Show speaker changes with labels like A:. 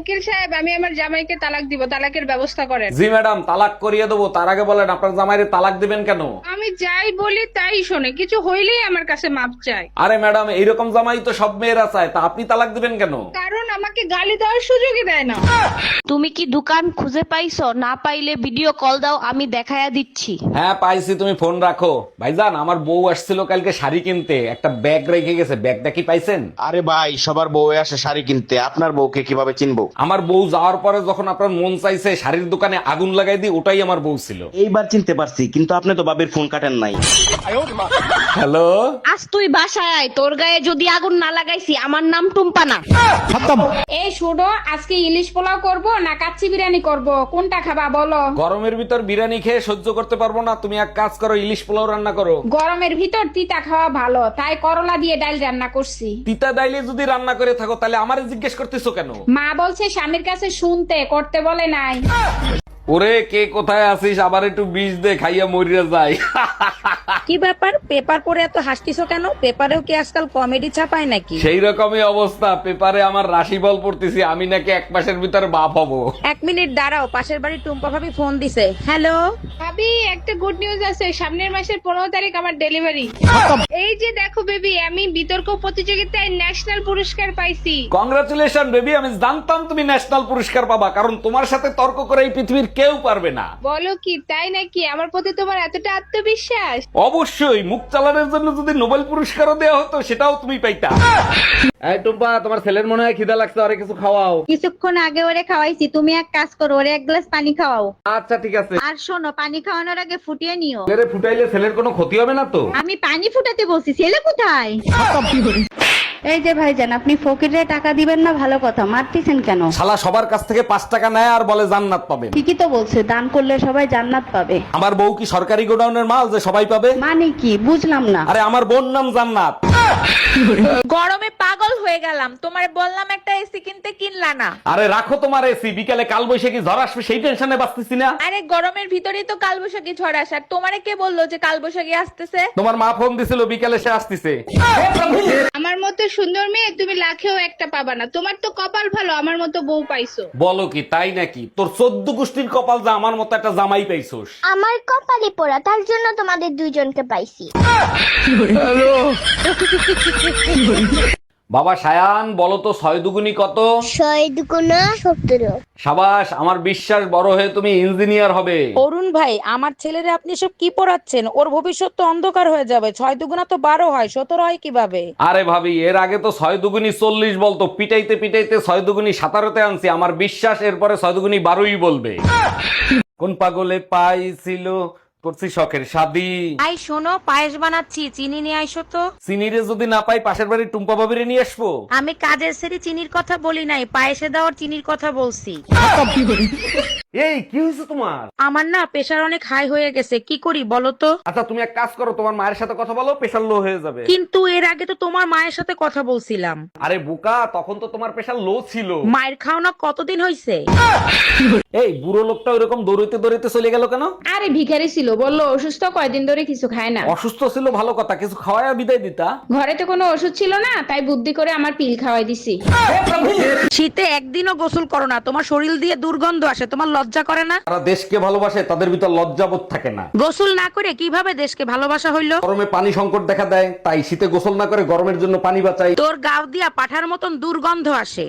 A: উকিল সাহেব, আমি আমার জামাইকে তালাক দিব, তালাকের ব্যবস্থা করেন।
B: জি ম্যাডাম, তালাক করিয়ে দেবো। তার আগে বলেন আপনার জামাইরে তালাক দিবেন কেন?
A: আমি যাই বলি তাই শোনে, কিছু হইলেই আমার কাছে মাপ চায়।
B: আরে ম্যাডাম, এইরকম জামাই তো সব মেয়েরা চায়, তা আপনি তালাক দিবেন কেন?
A: কারণ আমাকে গালি দেওয়ার সুযোগই দেয় না।
C: তুমি কি দোকান খুঁজে পাইছো? না পাইলে ভিডিও কল দাও, আমি দেখায়া দিচ্ছি।
B: হ্যাঁ পাইছি, তুমি ফোন রাখো। ভাইজান, আমার বউ আসছিল কালকে শাড়ি কিনতে, একটা ব্যাগ রেখে গেছে, ব্যাগটা কি পাইছেন?
D: আরে ভাই, সবার বউ আসে শাড়ি কিনতে, আপনার বউকে কিভাবে চিনবো?
B: আমার বউ যাওয়ার পরে যখন আপনার মন চাইছে শাড়ির দোকানে আগুন লাগাই দিই, ওটাই আমার বউ ছিল।
D: এইবার চিনতে পারছি, কিন্তু আপনি তো বাবির ফোন কাটেন নাই।
B: হ্যালো,
C: আজ তুই বাসায় আয়, তোর গায়ে যদি আগুন না লাগাইছি আমার নাম টুম্পা না।
A: এই শুনো, আজকে ইলিশ পোলাও করব না কাচ্চি বিরিয়ানি করব, কোনটা খাবা বলো?
B: গরমের ভিতর বিরিয়ানি খেয়ে সহ্য করতে পারবো না, তুমি এক কাজ করো, ইলিশ পোলাও রান্না করো।
A: গরমের ভিতর তিতা খাওয়া ভালো, তাই করলা দিয়ে ডাল রান্না করছি।
B: তিতা ডাইলে যদি রান্না করে থাকো তাহলে আমারে জিজ্ঞেস করতেছো কেন?
A: মা বলছে স্বামীর কাছে শুনতে, করতে বলে নাই।
B: ওরে, কে কোথায় আছিস? আবার একটু বিষ দে, খাইয়া মরিয়া যায়।
E: কি ব্যাপার, পেপার পড়ে এত হাসতিছো কেন? পেপারেও কি আজকাল কমেডি ছাপায় নাকি?
B: সেই রকমই অবস্থা, পেপারে আমার রাশিফল পড়তেছি, আমি নাকি 1 মাসের ভিতর বাপ হবো।
E: 1 মিনিট দাঁড়াও, পাশের বাড়ির টুম্পা ভাবি ফোন দিছে। হ্যালো,
A: ভাবি, একটা গুড নিউজ আছে, সামনের মাসের 15 তারিখ আমার ডেলিভারি। এই যে দেখো বেবি, আমি বিতর্ক প্রতিযোগিতায় ন্যাশনাল পুরস্কার পাইছি।
B: কংগ্রাচুলেশন বেবি, আমি জানতাম তুমি ন্যাশনাল পুরস্কার পাবা, কারণ তোমার সাথে তর্ক করে এই পৃথিবীর কেউ পারবে না।
A: বলো কি, তাই নাকি? আমার প্রতি তোমার এতটা আত্মবিশ্বাস?
B: অবশ্যই, মুখ চালানোর জন্য যদি নোবেল পুরস্কারও দেওয়া হতো সেটাও তুমি পাইতা। এই টুম্পা, তোমার ছেলের মনে হয় খিদা লাগছে, আরে কিছু খাওয়াও।
F: কিছুক্ষণ আগে ওরে খাওয়াইছি, তুমি এক কাজ করো, ওরে 1 গ্লাস পানি খাওয়াও।
B: আচ্ছা ঠিক আছে।
F: আর শোনো, পানি খাওয়ানোর আগে ফুটিয়ে নিও।
B: ছেলেরে ফুটাইলে ছেলের কোনো ক্ষতি হবে না তো?
F: আমি পানি ফুটাতে বলছি, ছেলে কোথায়? এই যে ভাইজান, আপনি ফকিরে টাকা দিবেন না, ভালো কথা, মারতেছেন কেন?
B: শালা সবার কাছ থেকে 5 টাকা নেয় আর বলে জান্নাত পাবেন।
F: ঠিকই তো বলছে, দান করলে সবাই জান্নাত পাবে।
B: আমার বউ কি সরকারি গোডাউনের মাল যে সবাই পাবে?
F: মানে কি বুঝলাম না।
B: আরে আমার বোন নাম জান্নাত।
E: গরমে পাগল হয়ে গেলাম, তোমার বললাম একটা এসি কিনতে, কিনলা না।
B: আরে রাখো তোমার এসি, বিকালে কাল বৈশাখী ঝড় আসবে সেই টেনশনে বাঁচতেছি না।
E: আরে গরমের ভিতরেই তো কালবৈশাখী ঝড় আসার, তোমারে কে বললো যে কালবৈশাখী আসতেছে?
B: তোমার মা ফোন দিছিল, বিকালে সে আসতেছে।
A: আমার মতো সুন্দর মেয়ে তুমি লাখেও একটা পাবা না। তোমার তো কপাল ভালো, আমার মতো বউ পাইছো।
B: বলো কি, তাই নাকি? তোর 14 গোষ্ঠীর কপাল যা আমার মতো একটা জামাই পাইছোস।
G: আমার কপালে পোড়া, তার জন্য তোমাদের দুইজনকে পাইছি।
B: বাবা সায়ান, বলো তো 6 দুগুনি কত?
G: 6×2=17।
B: সাবাস, আমার বিশ্বাস বড় হয়ে তুমি ইঞ্জিনিয়ার হবে।
E: অরুণ ভাই, আমার ছেলেরে আপনি সব কি পড়াচ্ছেন? ওর ভবিষ্যৎ তো অন্ধকার হয়ে যাবে। 6 দুগুণা তো 12 হয়, 17 হয় কিভাবে?
B: আরে ভাবি, এর আগে তো 6 দুগুনি 40 বলতো, পিটাইতে পিটাইতে 6 দুগুনি 17তে আনছি। আমার বিশ্বাস এরপরে 6 দুগুনি 12ই বলবে। কোন পাগলে পাইছিল করছি শখের শাদি।
E: আই শোনো, পায়েস বানাচ্ছি, চিনি নিয়ে আইসো তো।
B: চিনিরে যদি না পাই পাশের বাড়ির টুম্পা ভাবিরে নিয়ে আসবো।
E: আমি কাজের সেরে চিনির কথা বলি নাই, পায়েসে দেওয়ার চিনির কথা বলছি।
B: এই কি হয়েছে তোমার?
E: আমার না প্রেশার অনেক হাই হয়ে গেছে, কি করি বলো তো?
B: আচ্ছা তুমি এক কাজ করো, তোমার মায়ের সাথে কথা বলো, প্রেশার লো হয়ে যাবে।
E: কিন্তু এর আগে তো তোমার মায়ের সাথে কথা বলছিলাম।
B: আরে বোকা, তখন তো তোমার প্রেশার লো ছিল।
E: মায়ের খাওনা কতদিন হইছে?
B: এই বুড়ো লোকটা ওইরকম দৌড়াইতে দৌড়াইতে চলে গেল কেন?
A: আরে ভিখারি ছিল, বললো অসুস্থ, কয়দিন ধরে কিছু খায় না।
B: অসুস্থ ছিল ভালো কথা, কিছু খাওয়ায় বিদায় দিতা।
A: ঘরে তো কোনো ওষুধ ছিল না, তাই বুদ্ধি করে আমার পিল খাওয়াই দিছি।
E: শীতে একদিনও গোসল করো না, তোমার শরীর দিয়ে দুর্গন্ধ আসে, তোমার লজ্জা করে না?
B: যারা দেশকে ভালোবাসে তাদের ভিতর লজ্জাবোধ থাকে না।
E: গোসল না করে কিভাবে দেশকে ভালোবাসা হইলো?
B: গরমে পানি সংকট দেখা দেয়, তাই শীতে গোসল না করে গরমের জন্য পানি বাঁচাই।
E: তোর গাও দিয়া পাঠার মতন দুর্গন্ধ আসে।